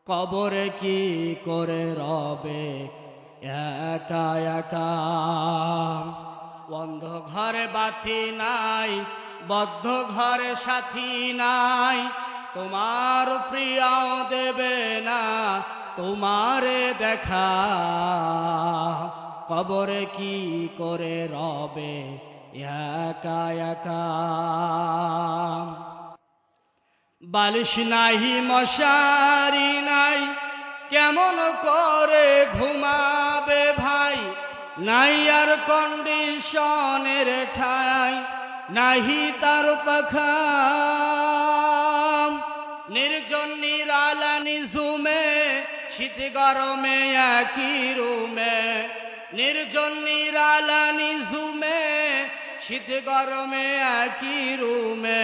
কবরে কি করে রবে একা একা। বন্ধ ঘরে বাতি নাই, বদ্ধ ঘরে সাথী নাই, তোমার প্রিয় দেবে না তোমারে দেখা। কবরে কি করে রবে একা একা। বালিশ নাহি মশারি নাই, কেমন করে ঘুমাবে ভাই। নাই আর কন্ডিশনের ঠাই, নাহি তার পাখা। নির্জন নিরালা নিঝুমে, শীত গরমে একই রুমে। নির্জন নিরালা নিঝুমে, শীত গরমে একই রুমে।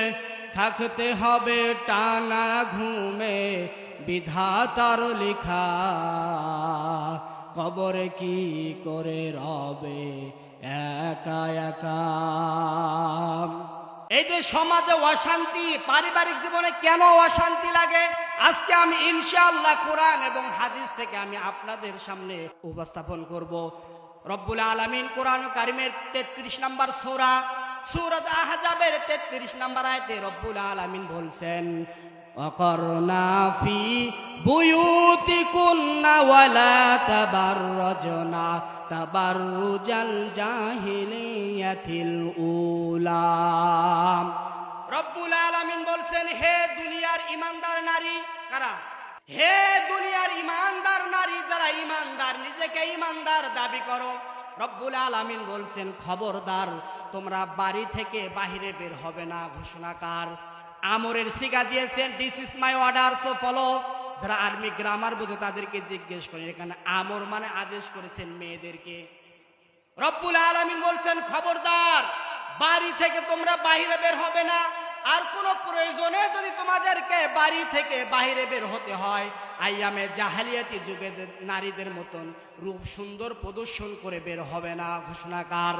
থাকতে হবে টানা ঘুমে, বিধাতার লেখা। কবরে কি করে রবে একা একা। এই যে সমাজে অশান্তি, পারিবারিক জীবনে কেন অশান্তি লাগে, আজকে আমি ইনশাআল্লাহ কোরআন এবং হাদিস থেকে আমি আপনাদের সামনে উপস্থাপন করব। রব্বুল আলামিন কোরআন কারীমের 33 নম্বর সূরা সূরা আহজাবের 33 নম্বর আয়াতে রব্বুল আলামিন বলছেন, ওয়াকরনা ফি বুয়ুতিকুন্না ওয়ালা তাবাররাজনা তাবাররুজাল জাহিলিয়াতিল উলা। রব্বুল আলামিন বলছেন, হে দুনিয়ার ঈমানদার নারী। কারা? হে দুনিয়ার ঈমানদার নারী, যারা ঈমানদার, নিজেকে ঈমানদার দাবি করো। রব্বুল আলামিন বলছেন, খবরদার তোমরা বাড়ি থেকে বাহিরে বের হবে না। ঘোষণাকার আমরের সিগা দিয়েছেন, this is my order, so follow. যারা আর্মি গ্রামার বোঝে তাদেরকে জিজ্ঞেস করেন, এখানে আমর মানে আদেশ করেছেন মেয়েদেরকে। রব্বুল আলামিন বলছেন, খবরদার বাড়ি থেকে তোমরা বাহিরে বের হবে না। আর কোন প্রয়োজনে যদি তোমাদেরকে বাড়ি থেকে বাহিরে বের হতে হয়, আইয়ামে জাহেলিয়াতি যুগে নারীদের মতন রূপ সুন্দর প্রদর্শন করে বের হবে না। ঘোষণাকার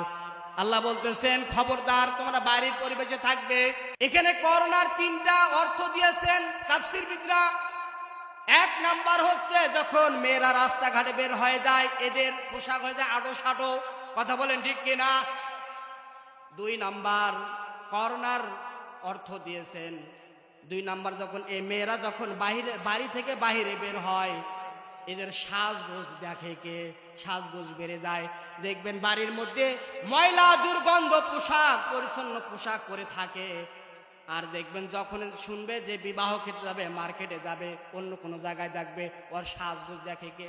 আল্লাহ বলতেছেন, খবরদার তোমরা বাড়ির পরিবেশে থাকবে। এখানে করোনার 3টা অর্থ দিয়েছেন তাফসীরবিদরা। 1 নাম্বার হচ্ছে যখন মেয়েরা রাস্তাঘাটে বের হয়ে যায়, এদের পোশাক হয়ে যায় আডো সাডো। কথা বলেন ঠিক কিনা? 2 নাম্বার করোনার অর্থ দিয়েছেন, 2 নাম্বার যখন এই মেয়েরা যখন বাড়ি থেকে বাহিরে বের হয়, এদের সাজগোজ দেখে কে, সাজগোজ বেড়ে যায়। দেখবেন বাড়ির মধ্যে ময়লা দুর্গন্ধ পোশাক, পরিচ্ছন্ন পোশাক পরে থাকে। আর দেখবেন যখন শুনবে যে বিবাহ খেতে যাবে, মার্কেটে যাবে, অন্য কোনো জায়গায় দেখবে, ওর সাজগোজ দেখে কে।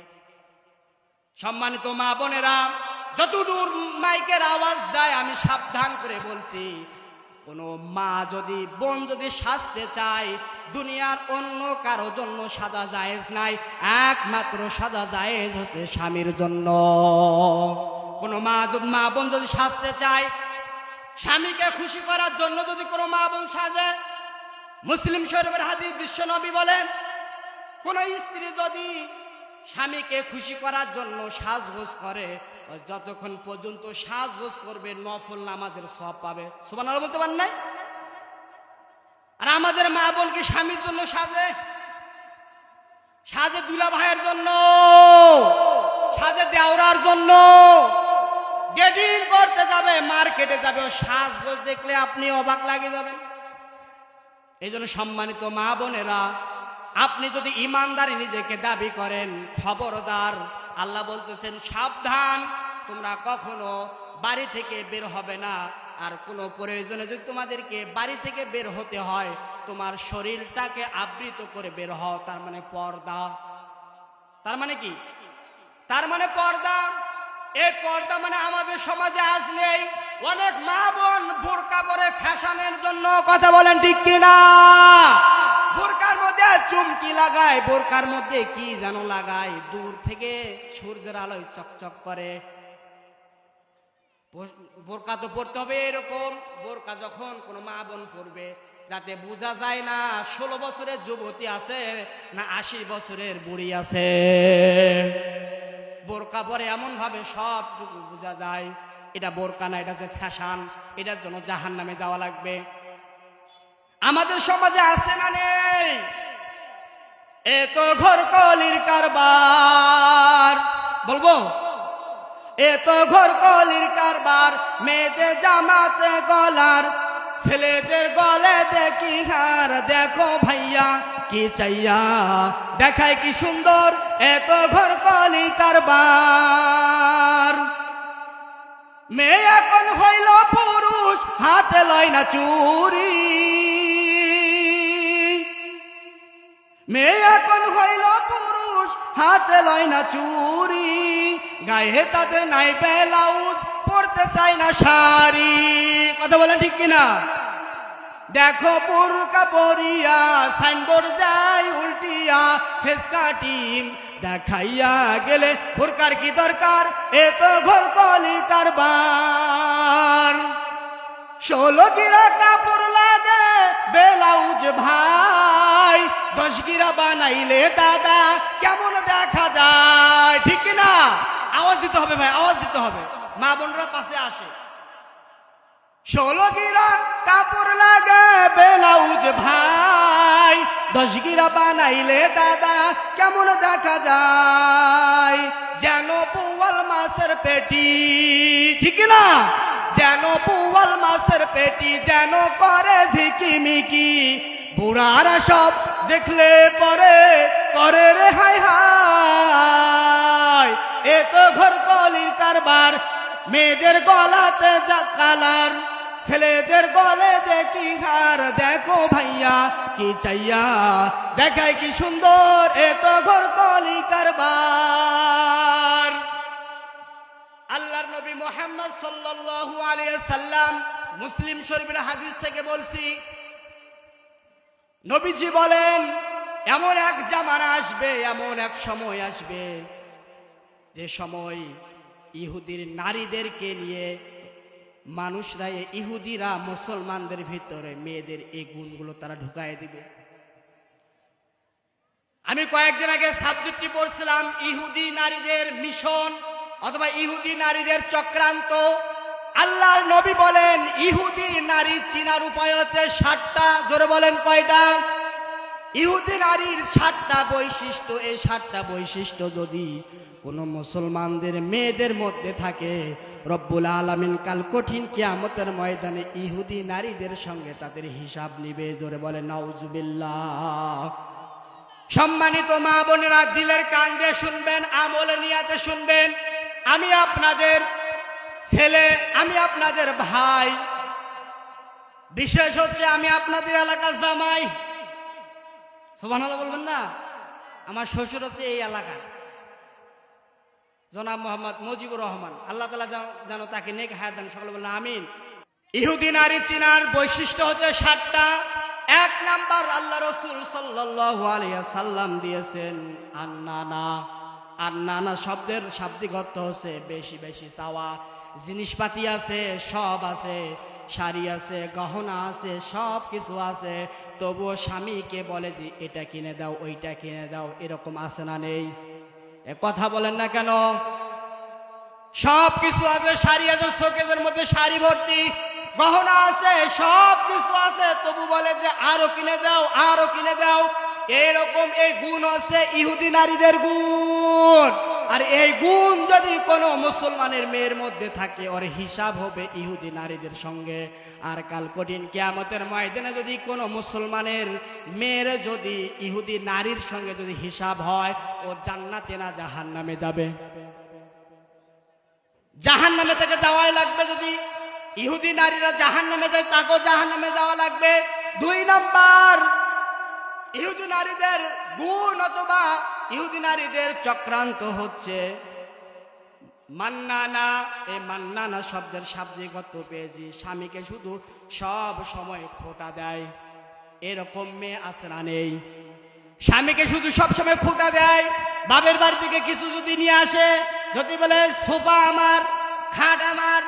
সম্মানিত মা বোনেরা, যতদূর মাইকের আওয়াজ যায় আমি সাবধান করে বলছি, কোনো মা যদি, বোন যদি সাজতে চায়, দুনিয়ার অন্য কারো জন্য সাজা জায়েজ নাই, একমাত্র সাজা জায়েজ হচ্ছে স্বামীর জন্য। কোনো মা বোন যদি সাজতে চায়, স্বামীকে খুশি করার জন্য যদি কোনো মা বোন সাজে, মুসলিম শরীফের হাদিস বিশ্বনবী বলেন, কোন স্ত্রী যদি স্বামীকে খুশি করার জন্য সাজগোজ করে, যতক্ষণ পর্যন্ত সাজগোজ করবে নফল নামাজের সওয়াব পাবে। সুবহানাল্লাহ বলতে পারেন নাই? আর আমাদের মা বোন কি স্বামীর জন্য সাজে? সাজে দুলা ভাইয়ের জন্য, সাজে দেওরার জন্য। ডেটিং করতে যাবে, মার্কেটে যাবে, ও সাজগোজ দেখলে আপনি অবাক লাগে যাবেন। এই জন্য সম্মানিত মা বোনেরা, আপনি যদি ইমানদারি নিজেকে দাবি করেন, খবরদার আল্লাহ বলতেছেন, সাবধান তোমরা কখনো বাড়ি থেকে বের হবে না। আর কোনো প্রয়োজনে যদি তোমাদেরকে বাড়ি থেকে বের হতে হয়, তোমার শরীরটাকে আবৃত করে বের হও। তার মানে পর্দা। তার মানে কি? তার মানে পর্দা। এই পর্দা মানে আমাদের সমাজে আজ নেই। অনেক মা বোন বোরকা পরে ফ্যাশনের জন্য। কথা বলেন ঠিক কিনা? বোরকার মধ্যে চুমকি লাগায়, বোরকার মধ্যে কি যেন লাগায়, দূর থেকে সূর্যের আলোয় চকচক করে। বোরকা তো পরতে হবে এরকম। বোরকা যখন কোনো মা বোন পরবে, যাতে বোঝা যায় না 16 বছরের যুবতী আছে না 80 বছরের বুড়ি আছে। বোরকা পরে এমন ভাবে সবটুকু বোঝা যায়। এটা বোরকা না, এটা যে ফ্যাশন। এটার জন্য জাহান্নামে যাওয়া লাগবে। আমাদের সমাজে আছে না নেই? এ তো ঘর কলির কারবার, বলবো এ তো ঘর কলির কারবার, মেয়েদের জামাতে গলার, ছেলেদের গলে দেখি হার, দেখো ভাইয়া কি চাইয়া দেখায় কি সুন্দর, এত ঘর কলি কারবার। মেয়ে এখন হইল পুরুষ, হাতে লয় না চুরি, মেয়ে এখন হইল পুরুষ, হাতে লয় না চুরি, গায়ে তাদের নাই ব্লাউজ, পড়তে চাই না শাড়ি। কথা বলেন ঠিক কিনা? দেখো বুরকা পরিয়া, সাইনবোর্ড যায় উল্টিয়া, ফেস কাটিং দেখাইয়া গেলে বুরকার কি দরকার, এ তো ঘর কলি কারবার। 16 গিরা কাপড় লাগে ব্লাউজ ভাই, 10 গিরা বানাইলে দাদা কেমন দেখা যায়, ঠিক কিনা? আওয়াজ দিতে হবে ভাই, আওয়াজ দিতে হবে, মা বোনরা পাশে আসে। 16 গিরা কাপড় লাগে ব্লাউজ ভাই, 10 গিরা বানাইলে দাদা কেমন দেখা যায়, যেন পুয়াল মাছের পেটি, ঠিক না? যেন পুয়াল মাছের পেটি, যেন করে ঝিকিমিকি, বুড়ারা সব দেখলে পরে করে রে হাই হাই। এ তো ঘর কলির কারবার, মেয়েদের গলাতে যা কালার, ছেলেদের গলে দেখি হার, দেখো ভাইয়া কি চাইয়া দেখায় কি সুন্দর, এ তো ঘর কলি কারবার। আল্লাহর নবী মুহাম্মদ সাল্লাল্লাহু আলাইহি সাল্লাম, মুসলিম শরীফের হাদিস থেকে বলছি, নবীজি বলেন এমন এক জামানা আসবে, এমন এক সময় আসবে, যে সময় ইহুদির নারীদেরকে নিয়ে মানুষরা, ইহুদিরা মুসলমানদের ভিতরে মেয়েদের এই গুণগুলো তারা ঢুকায় দিবে। আমি কয়েকদিন আগে সাবজেক্টটি পড়ছিলাম, ইহুদি নারীদের মিশন অথবা ইহুদি নারীদের চক্রান্ত। আল্লাহর নবী বলেন ইহুদি নারী চিনার উপায় হচ্ছে 7টা। জোরে বলেন কয়টা? ইহুদি নারীর 7টা বৈশিষ্ট্য। এই 7টা বৈশিষ্ট্য যদি কোন মুসলমানদের মেয়েদের মধ্যে থাকে, রব্বুল আলামিন কাল কঠিন কিয়ামতের ময়দানে ইহুদি নারীদের সঙ্গে তাদের হিসাব নিবে। জোরে বলে নাউজুবিল্লাহ। সম্মানিত মা বোনেরা, দিলের কান দিয়ে শুনবেন, আমলের নিয়াতে শুনবেন। আমি আপনাদের ছেলে, আমি আপনাদের ভাই, বিশেষ হচ্ছে আমি আপনাদের এলাকার জামাই। সুবহানাল্লাহ বলবেন না? আমার শ্বশুর হচ্ছে এই এলাকার জনাব মোহাম্মদ মুজিবুর রহমান, আল্লাহ তাআলা যেন তাকে নেক হায়াত দান। সকলে বলেন আমিন। ইহুদি নারী চিনার বৈশিষ্ট্য হচ্ছে 7টা। 1 নাম্বার আল্লাহ রাসূল সাল্লাল্লাহু আলাইহি সাল্লাম দিয়েছেন আন্নানা। আন্নানা শব্দের শাব্দিক অর্থ হচ্ছে বেশি বেশি চাওয়া। জিনিসপাতি আছে, সব আছে, শাড়ি আছে, গহনা আছে, সব কিছু আছে, তবুও স্বামীকে বলে যে এটা কিনে দাও, ওইটা কিনে দাও। এরকম আছে না নেই? এ কথা বলেন না কেন? সব কিছু আছে, শাড়ি আছে, শোকেজের মধ্যে শাড়ি ভর্তি, গহনা আছে, সব কিছু আছে, তবু বলে যে আরো কিনে দাও, আরো কিনে দাও। এরকম এই গুণ আছে ইহুদি নারীদের গুণ। আর এই গুণ যদি কোনো মুসলমানের মেয়ের মধ্যে থাকে, ওর হিসাব হবে ইহুদি নারীদের সঙ্গে। আর কাল কঠিন কিয়ামতের ময়দানে যদি কোনো মুসলমানের মেয়ের যদি ইহুদি নারীর সঙ্গে যদি হিসাব হয়, ও জান্নাতে না জাহান্নামে যাবে। জাহান্নামে থেকে যাওয়াই লাগবে। যদি ইহুদি নারীরা জাহান্নামে যায়, তাকেও জাহান্নামে যাওয়া লাগবে। 2 নাম্বার ইহুদি নারীদের গুণ অথবা ইহুদি নারীদের চক্রান্ত হচ্ছে মান্নানা। এই মান্নানা শব্দের শাব্দিক অর্থ পেয়েছি স্বামীকে শুধু সব সময় খোঁটা দেয়। এরকম মেয়ে আছে না নেই? স্বামীকে শুধু সব সময় খোঁটা দেয়। বাপের বাড়ি থেকে কিছু যদি নিয়ে আসে, যদি বলে সোফা আমার, খাট আমার,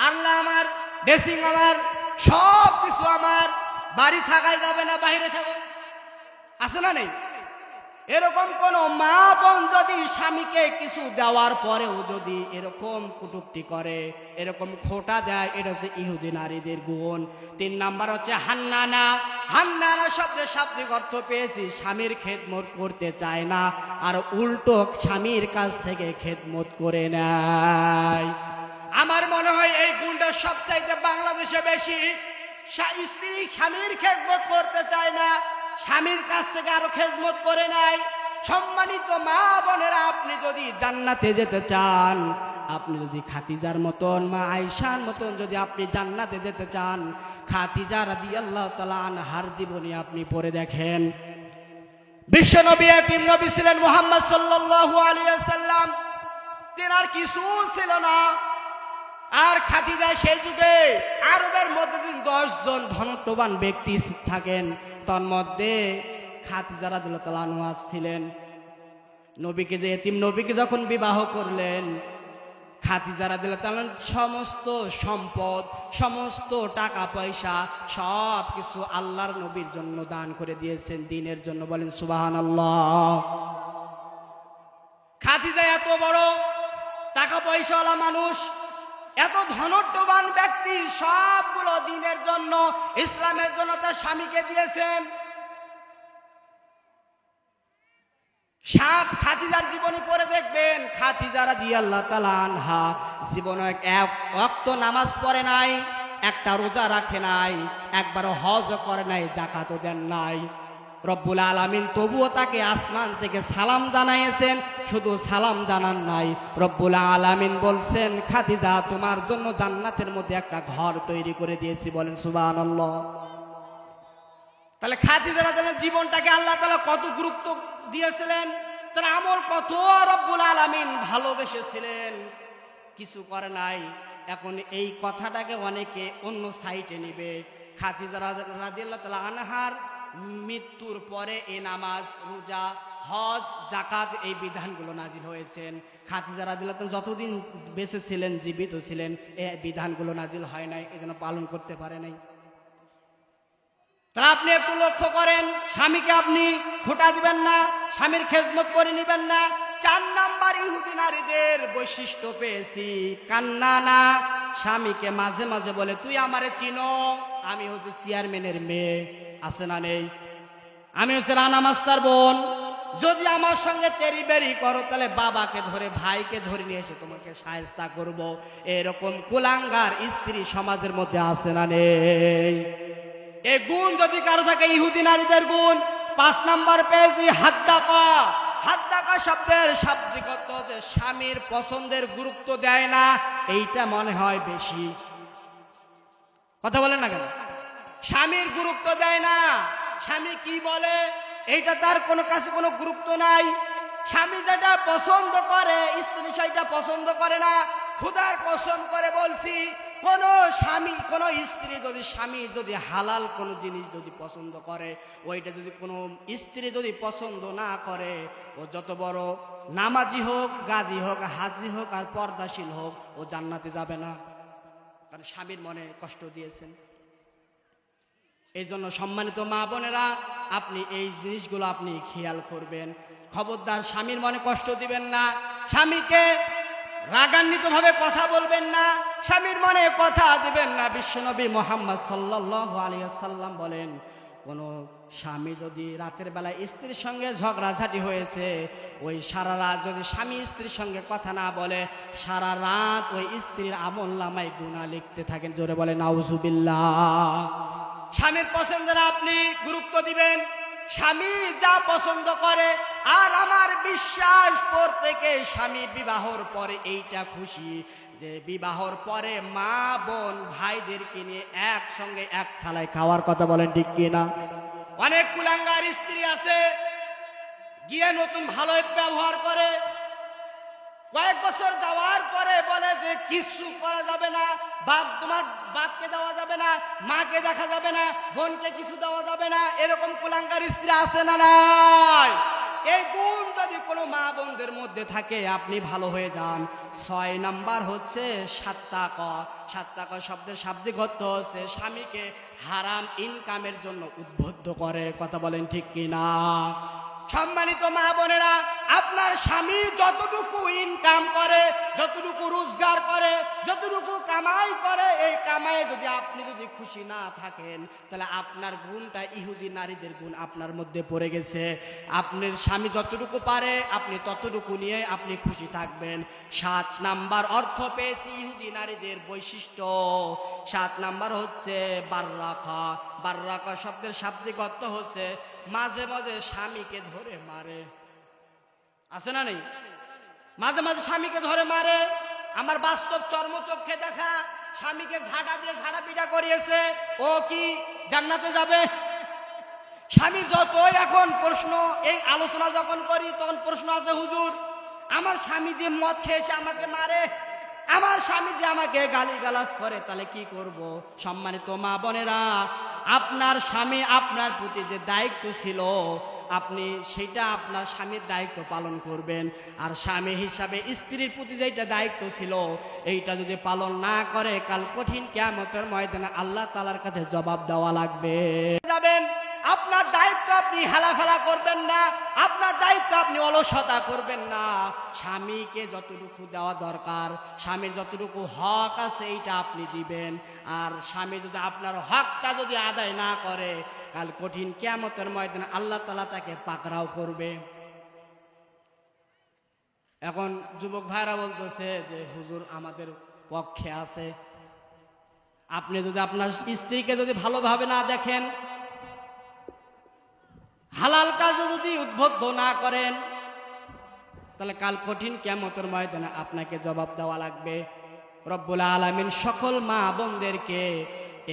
আল্লাহ আমার, ড্রেসিং আমার, সব কিছু আমার, বাড়ি থাকাই যাবে না, বাইরে থাকো, আছে না নেই? এরকম কোন মা বোন যদি স্বামীকে কিছু দেওয়ার পরেও যদি এরকম কটূক্তি করে, এরকম খোটা দেয়, এটা হচ্ছে ইহুদি নারীদের গুণ। 3 নাম্বার হচ্ছে হান্নানা। হান্নানা শব্দের শাব্দিক অর্থ পেয়েছি স্বামীর খেদমত করতে চায় না, আর উল্টো স্বামীর কাছ থেকে খেদমত করে নেয়। আমার মনে হয় এই গুণটা সবচাইতে বাংলাদেশে বেশি। স্ত্রী স্বামীর খেদমত করতে চায় না, স্বামীর কাছ থেকে আরো খেদমত করে নেয়। সম্মানিত মা বোনেরা, আপনি যদি জান্নাতে যেতে চান, আপনি যদি খাদিজার মতন, মা আয়েশার মতন যদি আপনি জান্নাতে যেতে চান, খাদিজা রাদিয়াল্লাহু তাআলা আনহার জীবনী আপনি পড়ে দেখেন। বিশ্ব নবী এতিম নবী ছিলেন মুহাম্মদ সাল্লাল্লাহু আলাইহি ওয়াসাল্লাম, তেনার কিছু ছিল না। আর খাদিজা সেই যুগে আরবের মধ্যে 10 জন ধনট্টবান ব্যক্তি থাকেন, তার মধ্যে খাদিজা রাদিয়াল্লাহু তাআলা আনহা ছিলেন। নবীকে যে এতিম নবীকে যখন বিবাহ করলেন, খাদিজা রাদিয়াল্লাহু তাআলা সমস্ত সম্পদ, সমস্ত টাকা পয়সা সব কিছু আল্লাহর নবীর জন্য দান করে দিয়েছেন, দ্বীনের জন্য। বলেন সুবহানাল্লাহ। খাদিজা এত বড় টাকা পয়সাওয়ালা মানুষ, এত ধনট্টবান ব্যক্তি, সবগুলো দ্বীনের জন্য, ইসলামের জন্য তার স্বামীকে দিয়েছেন। খাদিজার জীবনী পড়ে দেখবেন, খাদিজা রাদিয়াল্লাহু তাআলা আনহা জীবনে এক ওয়াক্ত নামাজ পড়ে নাই, একটা রোজা রাখে নাই, একবারও হজ করে নাই, যাকাতও দেন নাই। রব্বুল আলামিন তবুও তাকে আসমান থেকে সালাম জানাইয়েছেন, শুধু সালাম জানান নাই, রব্বুল আলামিন বলছেন, খাদিজা তোমার জন্য জান্নাতের মধ্যে একটা ঘর তৈরি করে দিয়েছি। বলেন সুবহানাল্লাহ। তাহলে খাদিজা রাদিয়াল্লাহু জীবনটাকে আল্লাহ তাআলা কত গুরুত্ব দিয়েছিলেন, তার আমল কত রব্বুল আলামিন ভালোবেসেছিলেন, কিছু করে নাই। এখন এই কথাটাকে অনেকে অন্য সাইটে নিবে। খাদিজা রাদিয়াল্লাহু তাআলা আনহার মৃত্যুর পরে এই নামাজ, রোজা, হজ, যাকাত এই বিধানগুলো নাজিল হয়েছেন। খাদিজা রাদিয়াল্লাহু তাআলা যতদিন বেঁচে ছিলেন, জীবিত ছিলেন, এই বিধানগুলো নাজিল হয় নাই, এজন্য পালন করতে পারে নাই। তাহলে আপনি একটু লক্ষ্য করেন, স্বামীকে আপনি খোটা দিবেন না, স্বামীর খেদমত করে নিবেন না। 4 নাম্বার ইহুদি নারীদের বৈশিষ্ট্য পেয়েছি কান্নানা। স্বামীকে মাঝে মাঝে বলে, তুই আমারে চিনো, আমি হচ্ছে চেয়ারম্যানের মেয়ে, আছে না নেই? আমি হচ্ছে রানা মাস্টার বোন, যদি আমার সঙ্গে তেরি বেরি করো তাহলে বাবাকে ধরে, ভাইকে ধরে নিয়ে এসে তোমাকে শায়েস্তা করব। এরকম কুলাঙ্গার স্ত্রী সমাজের মধ্যে আছে না নেই? এই গুণ যদি কারো থাকে, ইহুদি নারীদের গুণ। 5 নাম্বার পেয়েছি হাদ্দাকা। হাদ্দাকা শব্দের শাব্দিক অর্থ হচ্ছে স্বামীর পছন্দের গুরুত্ব দেয় না, এইটা মনে হয় বেশি। কথা বলেন না কেন? স্বামীর গুরুত্ব দেয় না, স্বামী কি বলে এইটা তার কোনো কাছে কোনো গুরুত্ব নাই। স্বামী যেটা পছন্দ করে, স্ত্রী সেটা পছন্দ করে না। খোদার কসম করে বলছি, কোন স্বামী, কোন স্ত্রী যদি, স্বামী যদি হালাল কোন জিনিস যদি পছন্দ করে, ওইটা যদি কোনো স্ত্রী যদি পছন্দ না করে, ও যত বড় নামাজি হোক, গাজী হোক, হাজি হোক, আর পর্দাশীল হোক, ও জান্নাতে যাবে না, কারণ স্বামীর মনে কষ্ট দিয়েছেন। এই জন্য সম্মানিত মা বোনেরা, আপনি এই জিনিসগুলো আপনি খেয়াল করবেন। খবরদার স্বামীর মনে কষ্ট দিবেন না, স্বামীকে রাগান্বিত ভাবে কথা বলবেন না, স্বামীর মনে কথা দিবেন না। বিশ্বনবী মুহাম্মদ সাল্লাল্লাহু আলাইহি ওয়াসাল্লাম বলেন, কোন স্বামী যদি রাতের বেলা স্ত্রীর সঙ্গে ঝগড়াঝাটি হয়েছে, ওই সারা রাত যদি স্বামী স্ত্রীর সঙ্গে কথা না বলে, সারা রাত ওই স্ত্রীর আমলনামায় গুনাহ লিখতে থাকেন। জোরে বলে নাউজুবিল্লাহ। স্বামীর পছন্দের আপনি গুরুত্ব দিবেন, স্বামী যা পছন্দ করে। আর আমার বিশ্বাস, প্রত্যেকে স্বামী বিবাহর পরে এইটা খুশি যে বিবাহর পরে মা বোন ভাইদেরকে নিয়ে একসঙ্গে এক থালায় খাওয়ার কথা। বলেন ঠিক কিনা? অনেক কুলাঙ্গার স্ত্রী আছে, গিয়ে নতুন ভালো ব্যবহার করে, কয়েক বছর যাওয়ার পরে বলে যে কিছু করা যাবে না, বাপ, তোমার বাপকে দেওয়া যাবে না, মাকে দেখা যাবে না, বোনকে কিছু দেওয়া যাবে না। এরকম কুলাঙ্গার স্ত্রী আছে না নাই? এই গুণ যদি কোনো মা বোনদের মধ্যে থাকে, আপনি ভালো হয়ে যান। 6 নাম্বার হচ্ছে সাত্তাকা। সাত্তাকা শব্দের শাব্দিক অর্থ হচ্ছে স্বামীকে হারাম ইনকামের জন্য উদ্বুদ্ধ করে। কথা বলেন ঠিক কিনা? সম্মানিত মা বোনেরা, আপনার স্বামী যতটুকু ইনকাম করে, যতটুকু রোজগার করে, যতটুকু কামাই করে, এই কামাই যদি আপনি যদি খুশি না থাকেন, তাহলে আপনার গুণটা ইহুদি নারীদের গুণ আপনার মধ্যে পড়ে গেছে। আপনার স্বামী যতটুকু পারে আপনি ততটুকু নিয়ে আপনি খুশি থাকবেন। 7 নাম্বার অর্থ পেয়েছি ইহুদি নারীদের বৈশিষ্ট্য। 7 নাম্বার হচ্ছে বাররাকা। বাররাকা শব্দের শাব্দিক অর্থ হচ্ছে মাঝে মাঝে স্বামীকে ধরে মারে। আছে না নেই? মাঝে মাঝে স্বামীকে ধরে মারে। আমার বাস্তব চর্মচক্ষে দেখা, স্বামীকে ঝাঁটা দিয়ে ঝাঁটা পিটা করিয়েছে। ও কি জান্নাতে যাবে? স্বামী যতই এখন প্রশ্ন, এই আলোচনা যখন করি তখন প্রশ্ন আছে, হুজুর আমার স্বামী যে মদ খেয়ে এসে আমাকে মারে, আমার স্বামী যে আমাকে গালিগালাজ করে, তাহলে কি করব? সম্মানিত মা বোনেরা, আপনার স্বামী আপনার প্রতি যে দায়িত্ব ছিল, আপনি সেটা আপনার স্বামীর দায়িত্ব পালন করবেন। আর স্বামী হিসাবে স্ত্রীর প্রতি যেটা দায়িত্ব ছিল, এইটা যদি পালন না করে, কাল কঠিন কিয়ামতের ময়দানে আল্লাহ তাআলার কাছে জবাব দেওয়া লাগবে। যাবেন, আপনার দায়িত্ব আপনি হেলাফেলা করবেন না, আপনার দায়িত্ব আপনি অলসতা করবেন না। স্বামীকে যতটুকু দেওয়া দরকার, স্বামীর যতটুকু হক আছে এইটা আপনি দিবেন। আর স্বামী যদি আপনার হকটা যদি আদায় না করে, কাল কঠিন কিয়ামতের ময়দানে আল্লাহ তাআলা তাকে পাকড়াও করবে। এখন যুবক ভাইরা বলতেছে যে হুজুর আমাদের পক্ষে আছে। আপনি যদি আপনার স্ত্রীকে যদি ভালোভাবে না দেখেন, হালাল কাজে যদি উদ্বুদ্ধ না করেন, তাহলে কাল কঠিন কিয়ামতের ময়দানে আপনাকে জবাব দেওয়া লাগবে। রব্বুল আলামিন সকল মা বোনদেরকে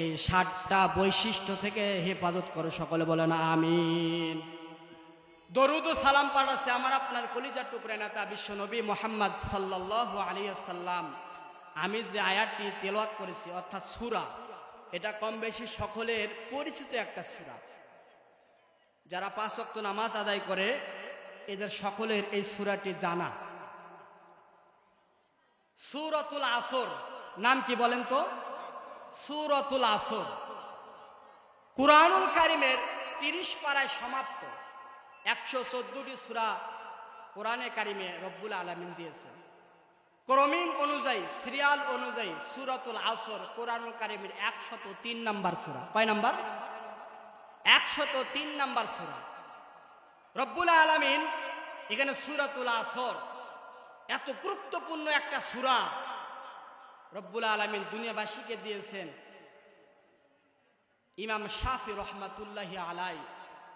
এই 7টা বৈশিষ্ট্য থেকে হেফাজত করে, সকলে বলেন আমিন। দরুদ ও সালাম পাঠাচ্ছে আমার আপনার কলিজার টুকরা নেতা বিশ্ব নবী মুহাম্মদ সাল্লাল্লাহু আলাইহি ওয়াসাল্লাম। আমি যে আয়াতটি তেলাওয়াত করেছি অর্থাৎ সূরা, এটা কম বেশি সকলের পরিচিত একটা সূরা। যারা 5 ওয়াক্ত নামাজ আদায় করে এদের সকলের এই সূরাটি জানা। সূরাতুল আসর নাম কি বলেন তো? সূরাতুল আসর কুরআনুল কারীমের 30 পারায় সমাপ্ত। 114টি সূরা কোরআনে কারীমে রব্বুল আলামিন দিয়েছেন। ক্রমিক অনুযায়ী, সিরিয়াল অনুযায়ী সূরাতুল আসর কোরআনুল কারীমের 103 নাম্বার সূরা। কয় নাম্বার? 103 নাম্বার সূরা। রব্বুল আলামিন এখানে সূরাতুল আসর এত গুরুত্বপূর্ণ একটা সূরা রব্বুল আলামিন দুনিয়াবাসীকে দিয়েছেন। ইমাম শাফি রহমাতুল্লাহি আলাই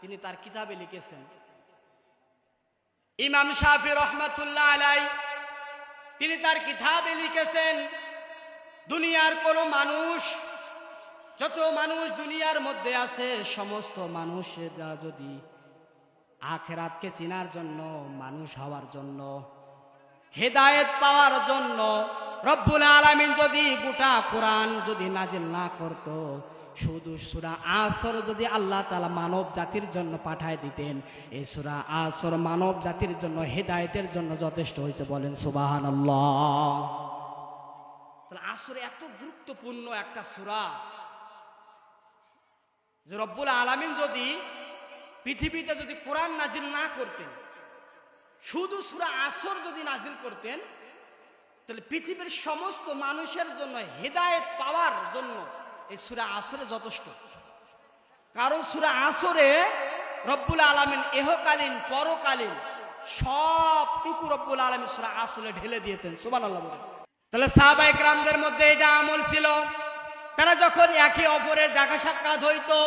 তিনি তার কিতাবে লিখেছেন, ইমাম শাফি রহমাতুল্লাহ আলাই তিনি তার কিতাবে লিখেছেন, দুনিয়ার কোন মানুষ, যত মানুষ দুনিয়ার মধ্যে আছে, সমস্ত মানুষেরা যদি আখিরাতকে চেনার জন্য, মানুষ হওয়ার জন্য, হেদায়েত পাওয়ার জন্য রব্বুল আলামিন যদি গোটা কোরআন যদি নাজিল না করত, শুধু সূরা আসর যদি আল্লাহ তাআলা মানব জাতির জন্য পাঠায় দিতেন, এই সূরা আসর মানব জাতির জন্য হেদায়েতের জন্য যথেষ্ট হয়েছে। বলেন সুবহানাল্লাহ। তাহলে আসর এত গুরুত্বপূর্ণ একটা সূরা যে রব্বুল আলামিন যদি পৃথিবীতে যদি কোরআন নাজিল না করতেন, শুধু সূরা আসর যদি নাজিল করতেন, তাহলে পৃথিবীর সমস্ত মানুষের জন্য হেদায়েত পাওয়ার জন্য এই সূরা আসরে যথেষ্ট। কারণ সূরা আসরে রব্বুল আলামিন ইহকালীন পরকালীন সবটুকু রব্বুল আলামিন সূরা আসরে ঢেলে দিয়েছেন। সুবহানাল্লাহ। তাহলে সাহাবায়ে কেরামদের মধ্যে এটা আমল ছিল, তারা যখন একে অপরের দেখা সাক্ষাৎ হইতো,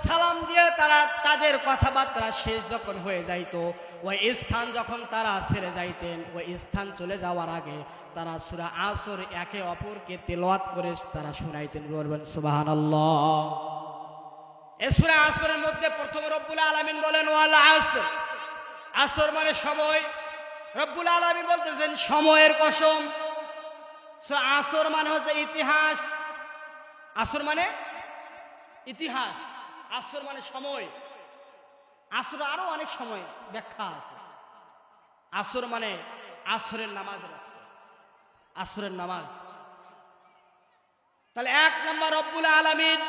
সালাম দিয়ে তারা তাদের কথাবার্তা শেষ যখন হয়ে যাইতো, ওই স্থান যখন তারা ছেড়ে যাইতেন, ওই স্থান চলে যাওয়ার আগে তারা সূরা আসর একে অপরকে তেলাওয়াত করে তারা শোনাইতেন। বলবেন সুবহানাল্লাহ। এই সূরা আসরের মধ্যে প্রথমে রব্বুল আলামিন বলেন ওয়াল আসর, আসর মানে সময়। রব্বুল আলামিন বলতেছেন সময়ের কসম। সূরা আসর মানে হচ্ছে ইতিহাস, আসর মানে ইতিহাস, আসর মানে সময়। আসর আরো অনেক সময় ব্যাখ্যা আছে। আসর মানে আসরের নামাজ, আসরের নামাজ। তাহলে 1 নম্বর রব্বুল আলামিন,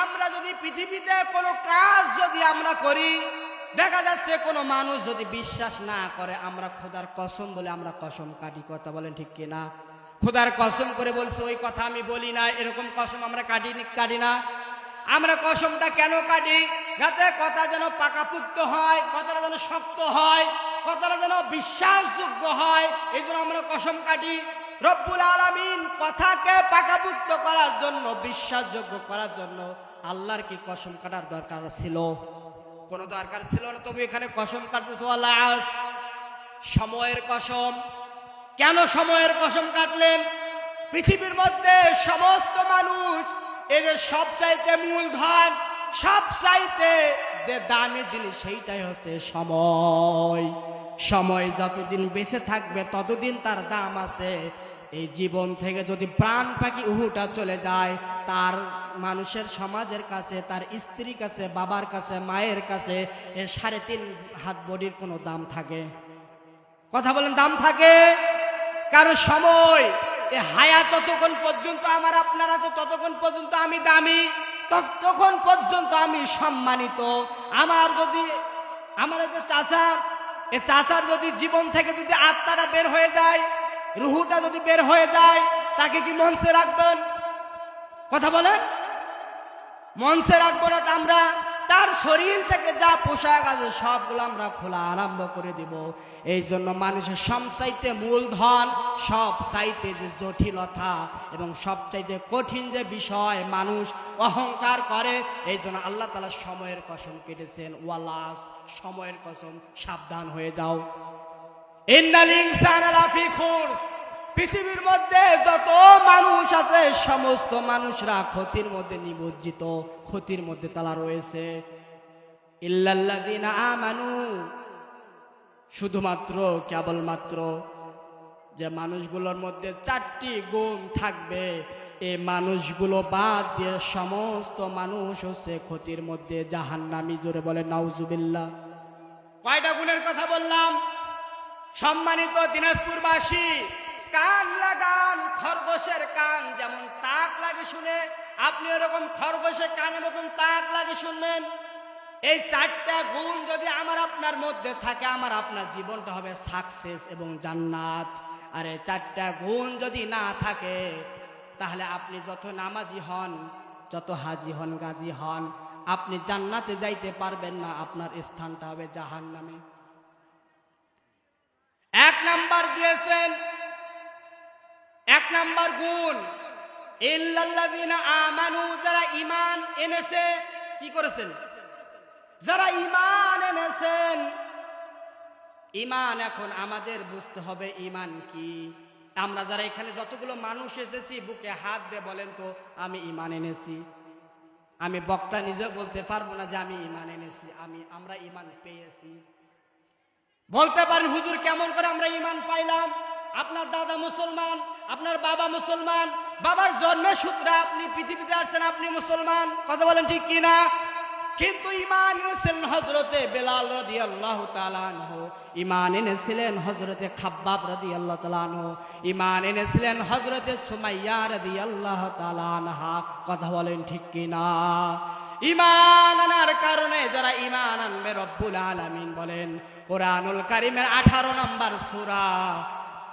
আমরা যদি পৃথিবীতে কোনো কাজ যদি আমরা করি, দেখা যাচ্ছে কোনো মানুষ যদি বিশ্বাস না করে, আমরা খোদার কসম বলে আমরা কসম কাটি, কথা বলেন ঠিক কিনা? খোদার কসম করে বলছে ওই কথা আমি বলি না, এরকম কসম আমরা কাটি না। আমরা কসমটা কেন কাটি? যাতে কথা যেন পাকাপুক্ত হয়, কথাটা যেন শক্ত হয়, কথাটা যেন বিশ্বাসযোগ্য হয়, এই জন্য আমরা কসম কাটি। রব্বুল আলামিন কথাকে পাকাপুক্ত করার জন্য, বিশ্বাসযোগ্য করার জন্য আল্লাহর কি কসম কাটার দরকার ছিল? কোনো দরকার ছিল না, তবে এখানে কসম কাটতেছে আল্লাহ। সময়ের কসম। কেন সময়ের কসম কাটলেন? পৃথিবীর মধ্যে সমস্ত মানুষ, এই যে সবচাইতে মূলধন, সবচাইতে যে দামি জিনিস, সেইটাই হচ্ছে সময়। সময় যতদিন বেঁচে থাকবে ততদিন তার দাম আছে। এই জীবন থেকে যদি প্রাণ পাখি উহুটা চলে যায়, তার মানুষের সমাজের কাছে, তার স্ত্রীর কাছে, বাবার কাছে, মায়ের কাছে এর 3.5 হাত বডির কোনো দাম থাকে? কথা বলেন, দাম থাকে? কারণ সময়, এ হায়াত যতক্ষণ পর্যন্ত আমার আপনার আছে ততক্ষণ পর্যন্ত আমি দামি, ততক্ষণ পর্যন্ত আমি সম্মানিত। আমার যে চাচা, এ চাচার যদি জীবন থেকে যদি আত্মাটা বের হয়ে যায়, রুহুটা যদি বের হয়ে যায়, তাকে কি মঞ্চে রাখবেন? কথা বলেন, মঞ্চে রাখবো না। আমরা তার শরীর থেকে যা পোশাক আছে সবগুলো আমরা খোলা আরম্ভ করে দিব। এই জন্য মানুষের সবচাইতে মূলধন, সবচাইতে যে জটিলতা এবং সবচাইতে কঠিন যে বিষয় মানুষ অহংকার করে, এই জন্য আল্লাহ তাআলা সময়ের কসম কেটেছেন। ওয়ালাস, সময়ের কসম, সাবধান হয়ে যাও। ইন্নাল ইনসানা লাফি খুসর। পৃথিবীর মধ্যে যত মানুষ আছে সমস্ত মানুষরা ক্ষতির মধ্যে নিমজ্জিত, ক্ষতির মধ্যে তারা রয়েছে। ইল্লাল্লাযিনা আমানু, শুধুমাত্র কেবলমাত্র যে মানুষগুলোর মধ্যে 4টি গুণ থাকবে, এই মানুষগুলো বাদ দিয়ে সমস্ত মানুষ হচ্ছে ক্ষতির মধ্যে জাহান্নামী। জোরে বলে নাউজুবিল্লাহ। কয়টা গুণের কথা বললাম? সম্মানিত দিনাজপুরবাসী, কান লাগান। খরগোশের কান যেমন তাক লাগে শুনে, আপনি এরকম খরগোশের কানের মতন তাক লাগে শুনবেন। এই 4টা গুণ যদি আমার আপনার মধ্যে থাকে, আমার আপনার জীবনটা হবে সাকসেস এবং জান্নাত। আর এই 4টা গুণ যদি না থাকে, তাহলে আপনি যত নামাজি হন, যত হাজি হন, গাজী হন, আপনি জান্নাতে যাইতে পারবেন না, আপনার স্থানটা হবে জাহান্নামে। 1 নাম্বার দিয়েছেন, 1 নাম্বার গুণ ইল্লাল্লাযিনা আমানু, যারা ঈমান এনেছে। কি করেছেন? যারা ঈমান এনেছেন। ঈমান এখন আমাদের বুঝতে হবে ঈমান কি। আমরা যারা এখানে যতগুলো মানুষ এসেছি, বুকে হাত দিয়ে বলেন তো আমি ঈমান এনেছি। আমি বক্তা নিজে বলতে পারবো না যে আমি ঈমান এনেছি, আমরা ঈমান পেয়েছি। বলতে পারেন হুজুর কেমন করে আমরা ঈমান পাইলাম? আপনার দাদা মুসলমান, আপনার বাবা মুসলমান, বাবার জন্মের সূত্রে আপনি পৃথিবীতে আসছেন, আপনি মুসলমান। কথা বলেন ঠিক কিনা? কিন্তু ঈমান এনেছিলেন হযরতে বেলাল রাদিয়াল্লাহু তাআলা আনহু, ঈমান এনেছিলেন হযরতে খাব্বাব রাদিয়াল্লাহু তাআলা আনহু, ঈমান এনেছিলেন হযরতে সুমাইয়া রাদিয়াল্লাহু তাআলা আনহা। কথা বলেন ঠিক কিনা? ঈমান আনার কারণে যারা ঈমান আনবে, রব্বুল আলামিন বলেন কোরআনুল কারীমের 18 নম্বর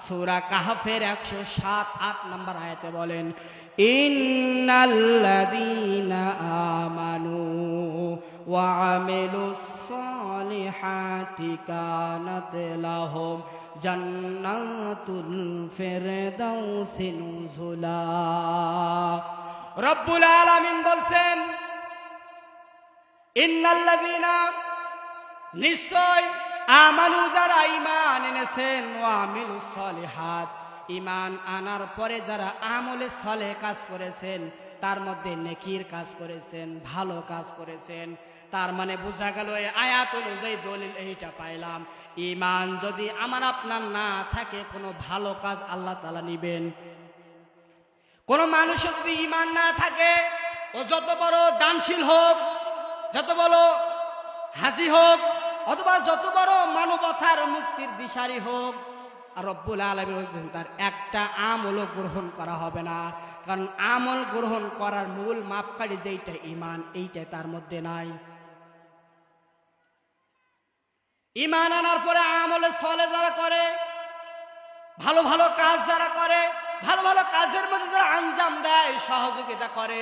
সূরা কাহফের 107-8 নম্বর আয়াতে বলেন, ইন্নাল্লাযীনা আমানু ওয়া আমিলুস সালিহাতি কানাত লাহুম জান্নাতুল ফিরদাউসি নুজুলা। রব্বুল আলামিন বলছেন ইন্নাল্লাযীনা, নিশ্চয়, আমানু, যারা ঈমান এনেছেন, ওয়া আমিলুস সালিহাত, ঈমান আনার পরে যারা আমলে সালেহ কাজ করেছেন, তার মধ্যে নেকির কাজ করেছেন, ভালো কাজ করেছেন। তার মানে বোঝা গেল এই আয়াত অনুযায়ী দলিল এইটা পাইলাম, ঈমান যদি আমার আপনার না থাকে, কোনো ভালো কাজ আল্লাহ তাআলা নিবেন। কোন মানুষের যদি ঈমান না থাকে, ও যত বড় দানশীল হোক, যত বড় হাজি হোক, অথবা যত বড় মানবতার মুক্তির দিশারি হোক, আর রব্বুল আলামিন বলছেন তার একটা আমলও গ্রহণ করা হবে না। কারণ আমল গ্রহণ করার মূল মাপকাঠি যেইটা ঈমান, এইটা তার মধ্যে নাই। ঈমান আনার পরে আমলে সলে যারা করে, ভালো ভালো কাজ যারা করে, ভালো ভালো কাজের মধ্যে যারা আঞ্জাম দেয়, সহযোগিতা করে,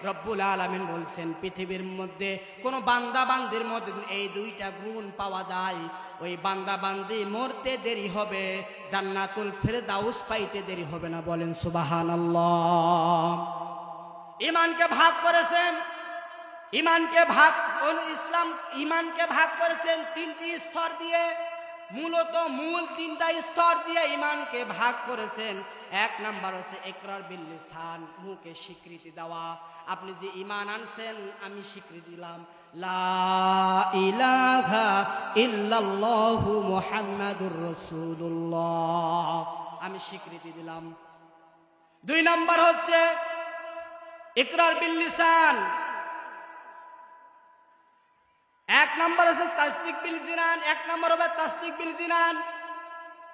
রব্বুল আলামিন বলছেন পৃথিবীর মধ্যে কোন বান্দা বান্দির মধ্যে এই দুইটা গুণ পাওয়া যায়, ওই বান্দা বান্দি মরতে দেরি হবে, জান্নাতুল ফেরদাউস পাইতে দেরি হবে না। বলেন সুবহানাল্লাহ। ঈমানকে ভাগ করেছেন, ঈমানকে ভাগ করেছেন তিনটি স্তর দিয়ে, মূলত মূল তিনটা স্তর দিয়ে ঈমানকে ভাগ করেছেন। এক নাম্বার হচ্ছে ইকরার বিল লিসান, মুখে স্বীকৃতি দেওয়া। আপনি যে ঈমান আনছেন, আমি স্বীকৃতি দিলাম লা ইলাহা ইল্লাল্লাহু মুহাম্মাদুর রাসূলুল্লাহ, আমি স্বীকৃতি দিলাম। দুই নাম্বার হচ্ছে ইকরার বিল লিসান, এক নম্বর আছে তাসদিক বিল জিনান, এক নম্বর হবে তাসদিক বিল জিনান।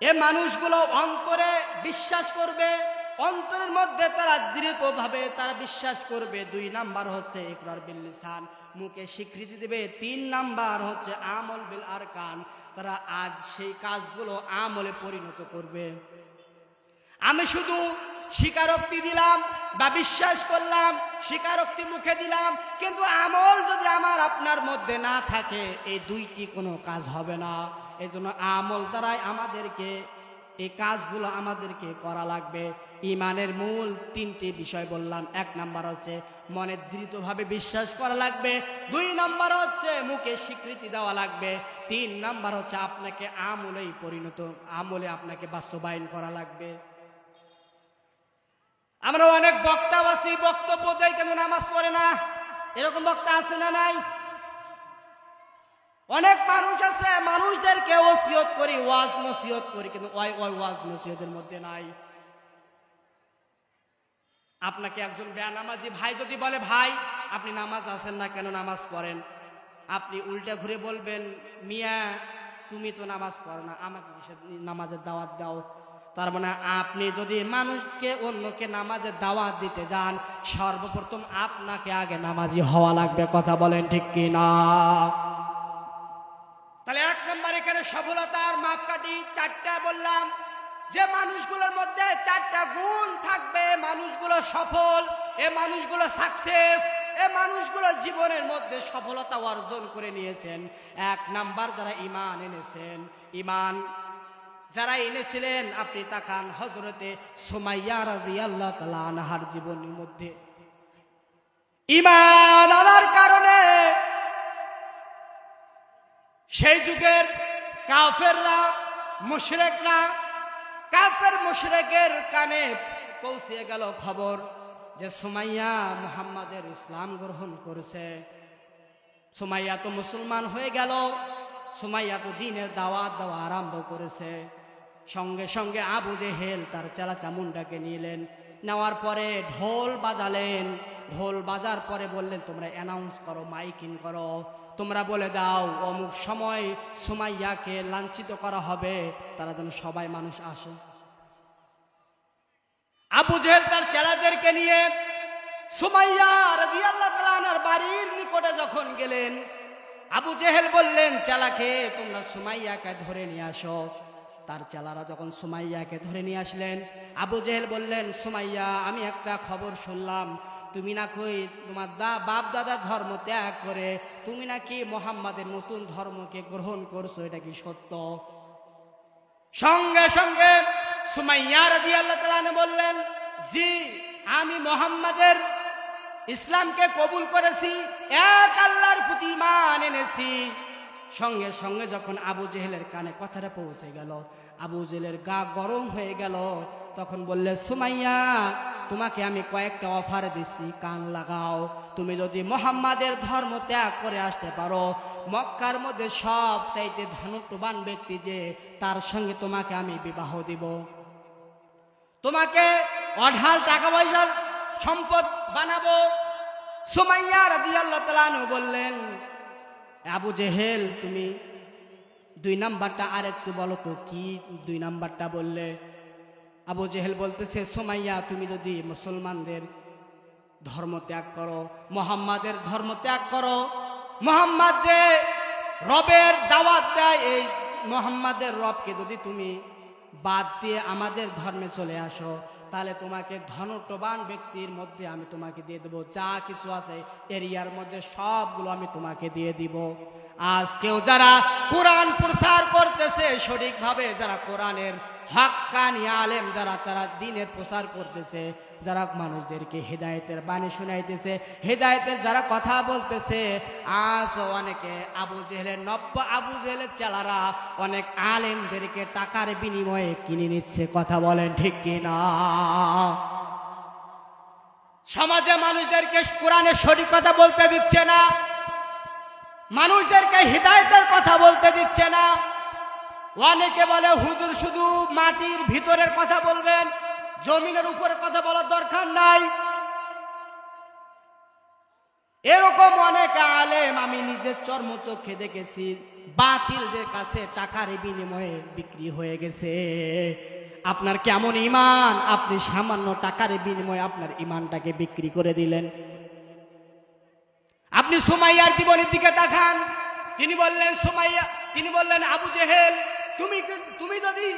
এ মানুষগুলো অন্তরে বিশ্বাস করবে, অন্তরের মধ্যে তারা দৃঢ়ভাবে তারা বিশ্বাস করবে। দুই নাম্বার হচ্ছে ইকরার বিল লিসান, মুখে স্বীকৃতি দেবে। তিন নাম্বার হচ্ছে আমল বিল আরকান, তারা আজ সেই কাজগুলো আমলে পরিণত করবে। আমি শুধু স্বীকারোক্তি দিলাম বা বিশ্বাস করলাম, স্বীকারোক্তি মুখে দিলাম, কিন্তু আমল যদি আমার আপনার মধ্যে না থাকে, এই দুইটি কোনো কাজ হবে না। এই জন্য আমল দ্বারাই আমাদেরকে এই কাজগুলো আমাদেরকে করা লাগবে। ঈমানের মূল তিনটি বিষয় বললাম। এক নাম্বার হচ্ছে মনে দৃঢ়ভাবে বিশ্বাস করা লাগবে, দুই নাম্বার হচ্ছে মুখে স্বীকৃতি দেওয়া লাগবে, তিন নাম্বার হচ্ছে আপনাকে আমলে আপনাকে বাস্তবায়ন করা লাগবে। আমরা অনেক বক্তা আছি, বক্তব্য দেয় কিন্তু নামাজ পড়ে না, এরকম বক্তা আছে না নাই? অনেক মানুষ আছে, মানুষদেরকে ওসিয়ত করি, ওয়াজ নসিহত করি, কিন্তু ওই ওয়াজ নসিহতের মধ্যে নাই। আপনাকে একজন বেনামাজি ভাই যদি বলে, ভাই আপনি নামাজ আছেন না কেন, নামাজ পড়েন, আপনি উল্টা ঘুরে বলবেন, মিয়া তুমি তো নামাজ পড়ো না, আমাকে নামাজের দাওয়াত দাও। তার মানে আপনি যদি মানুষকে অন্যকে নামাজের দাওয়াত দিতে যান, সর্বপ্রথম আপনাকে আগে নামাজি হওয়া লাগবে। কথা বলেন ঠিক কি না? তাহলে এক নম্বর এখানে সফলতার মাপকাঠি চারটা বললাম, যে মানুষগুলোর মধ্যে চারটা গুণ থাকবে, মানুষগুলো সফল, এ মানুষগুলো সাকসেস, এ মানুষগুলো জীবনের মধ্যে সফলতা অর্জন করে নিয়েছেন। এক নাম্বার যারা ঈমান এনেছেন, ঈমান যারা এনেছিলেন, আপনি তাকান হযরতে সুমাইয়া রাদিয়াল্লাহু তাআলা আনহার জীবনের মধ্যে ঈমান আনার কারণে সেই যুগের কাফেররা, মুশরিকরা, কাফের মুশরিকের কানে পৌঁছে গেল খবর যে সুমাইয়া মুহাম্মাদের ইসলাম গ্রহণ করেছে। সুমাইয়া তো মুসলমান হয়ে গেল, সুমাইয়া তো দ্বীনের দাওয়াত দেওয়া আরম্ভ করেছে। সঙ্গে সঙ্গে আবু জেহেল তার চালাচা মুন্ডাকে নিলেন, নেওয়ার পরে ঢোল বাজালেন। ঢোল বাজার পরে বললেন, তোমরা অ্যানাউন্স করো, মাইকিং করো, তোমরা বলে দাও অমুক সময় সুমাইয়াকে লাঞ্ছিত করা হবে, তারা যেন সবাই মানুষ আসে। আবু জেহেল তার ছেলেদেরকে নিয়ে সুমাইয়া রাদিয়াল্লাহু তাআলা আনহার বাড়ির নিকটে যখন গেলেন, আবু জেহেল বললেন চেলাকে, তোমরা সুমাইয়াকে ধরে নিয়ে আসো। তার চেলারা যখন সুমাইয়াকে ধরে নিয়ে আসলেন, আবু জেহেল বললেন, সুমাইয়া আমি একটা খবর শুনলাম, তুমি নাকি তোমার বাপ দাদা ধর্ম ত্যাগ করে তুমি নাকি মুহাম্মাদের নতুন ধর্মকে গ্রহণ করছো, এটা কি সত্য? সঙ্গে সঙ্গে সুমাইয়া রাদিয়াল্লাহু তাআলা আনহা বললেন, জি আমি মুহাম্মাদের ইসলামকে কবুল করেছি, এক আল্লাহর প্রতি ঈমান এনেছি। সঙ্গে সঙ্গে যখন আবু জেহেলের কানে কথাটা পৌঁছে গেল, আবু জেহেলের গা গরম হয়ে গেল। তখন বললে, সুমাইয়া তোমাকে আমি কয়েকটা অফার দিচ্ছি, কান লাগাও। তুমি যদি মুহাম্মাদের ধর্ম ত্যাগ করে আসতে পারো, মক্কার মধ্যে সব চাইতে ধনবান ব্যক্তি যে, তার সঙ্গে তোমাকে আমি বিবাহ দিব, তোমাকে অঢাল টাকা পয়সার সম্পদ বানাবো। সুমাইয়া রাদিয়াল্লাহু তাআলা আনহা বললেন, আবু জেহেল তুমি দুই নাম্বারটা আরেকটু বলো তো, কি দুই নাম্বারটা বললে? আবু জেহেল বলতেছে, সুমাইয়া তুমি যদি মুসলমানদের ধর্ম ত্যাগ করো, মুহাম্মাদের ধর্ম ত্যাগ করো, মুহাম্মদ যে রবের দাওয়াত দেয়, এই মোহাম্মদের রবকে যদি তুমি বাদ দিয়ে আমাদের ধর্মে চলে আসো, তাহলে তোমাকে ধনটবান ব্যক্তির মধ্যে আমি তোমাকে দিয়ে দেবো, যা কিছু আছে এরিয়ার মধ্যে সবগুলো আমি তোমাকে দিয়ে দিব। আজ কেউ যারা কোরআন প্রচার করতেছে সঠিকভাবে, যারা কোরআনের হক্কানি আলেম, যারা তারা দ্বীনের প্রচার করতেছে, যারা মানুষদেরকে হেদায়েতের বাণী শুনাইতেছে, হেদায়েতের যারা কথা বলতেছে, আজ অনেকে আবু জেহেলের চেলারা অনেক আলেমদেরকে টাকার বিনিময়ে কিনে নিচ্ছে। কথা বলেন ঠিক কিনা? সমাজে মানুষদেরকে কোরআনের সঠিক কথা বলতে দিচ্ছে না, মানুষদেরকে হিদায়াতের কথা বলতে দিচ্ছে না। অনেকে বলে হুজুর শুধু মাটির ভিতরের কথা বলবেন, জমিনের উপরে কথা বলার দরকার নাই। এরকম অনেক আলেম আমি নিজের চর্মচক্ষে দেখেছি, বাতিলদের কাছে টাকার বিনিময়ে বিক্রি হয়ে গেছে। আপনার কেমন ঈমান, আপনি সামান্য টাকার বিনিময়ে আপনার ঈমানটাকে বিক্রি করে দিলেন। আপনি সুমাইয়ার জীবনের দিকে তাকান, তিনি বললেন আবু জেহেল, তুমি যদি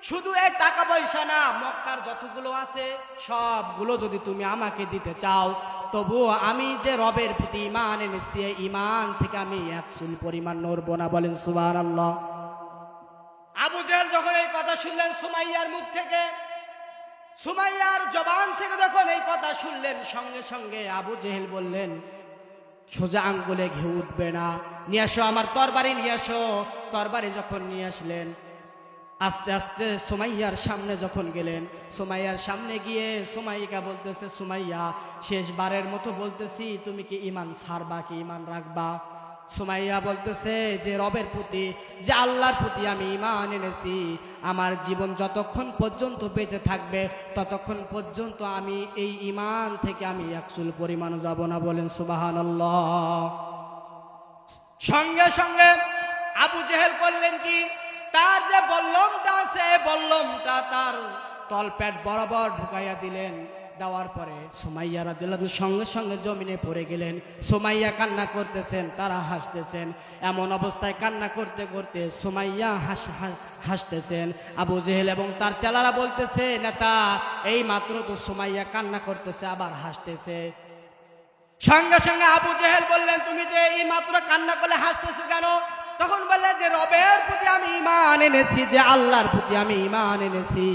শুধু এই টাকা পয়সা না, মক্কার যতগুলো আছে সবগুলো যদি তুমি আমাকে দিতে চাও, তবুও আমি যে রবের প্রতি ঈমান এনেছি, এই ঈমান থেকে আমি এক চুল পরিমাণ নড়বো না। বলেন সুবহানাল্লাহ। আবু জেহেল যখন এই কথা শুনলেন সুমাইয়ার মুখ থেকে, সুমাইয়ার জবান থেকে যখন এই কথা শুনলেন, সঙ্গে সঙ্গে আবু জেহেল বললেন, সোজা আঙ্গুলে ঘেউ উঠবে না, নিয়ে আসো আমার তরবারি, নিয়ে আসো। তরবারি যখন নিয়ে আসলেন, আস্তে আস্তে সুমাইয়ার সামনে যখন গেলেন, সুমাইয়ার সামনে গিয়ে সুমাইয়া বলতেছে, সুমাইয়া শেষবারের মতো বলতেছি, তুমি কি ঈমান ছাড়বা কি ঈমান রাখবা? সুমাইয়া বলতেছে যে রবের প্রতি, যে আল্লাহর প্রতি আমি ঈমান এনেছি, আমার জীবন যতক্ষণ পর্যন্ত বেঁচে থাকবে ততক্ষণ পর্যন্ত আমি এই ঈমান থেকে আমি এক চুল পরিমাণ যাব না। বলেন সুবহানাল্লাহ। সঙ্গে সঙ্গে আবু জেহেল করলেন কি, তার যে বল্লমটা আছে, বল্লমটা তার তলপেট বরাবর ঢুকাইয়া দিলেন। দেওয়ার পরে সুমাইয়া রাদিয়াল্লাহু সঙ্গে সঙ্গে জমিনে পড়ে গেলেন। সুমাইয়া কান্না করতেছেন, তারা হাসতেছেন। এমন অবস্থায় কান্না করতে করতে সুমাইয়া হাসতেছেন। আবু জেহেল এবং তার চেলারা বলতেছে, নেতা এই মাত্র তো সুমাইয়া কান্না করতেছে আবার হাসতেছে। সঙ্গে সঙ্গে আবু জেহেল বললেন, তুমি যে এই মাত্র কান্না করলে হাসতেছো কেন? তখন বললে যে রবের প্রতি আমি ঈমান এনেছি, যে আল্লাহর প্রতি আমি ঈমান এনেছি,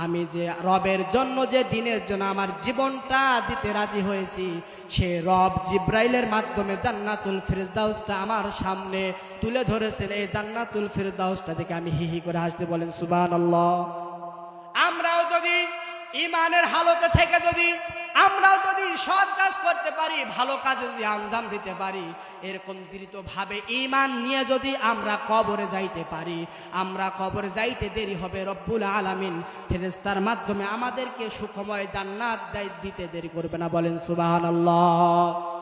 আমি যে রবের জন্য, যে দিনের জন্য আমার জীবনটা দিতে রাজি হয়েছি, সে রব জিব্রাইলের মাধ্যমে জান্নাতুল ফিরদাউসটা আমার সামনে তুলে ধরেছেন। এই জান্নাতুল ফিরদাউসটা দেখে আমি হি হি করে হাসতে। বলেন সুবহানাল্লাহ। আমরাও যদি ঈমানের হালতে থেকে আমরাও যদি সৎ কাজ করতে পারি, ভালো কাজ যদি আঞ্জাম দিতে পারি, এরকম দৃঢ়ভাবে ঈমান নিয়ে যদি আমরা কবরে যাইতে পারি, আমরা কবরে যাইতে দেরি হবে, রব্বুল আলামিন ফেরেশতার মাধ্যমে আমাদেরকে সুখময় জান্নাত দিতে দেরি করবে না। বলেন সুবহানাল্লাহ।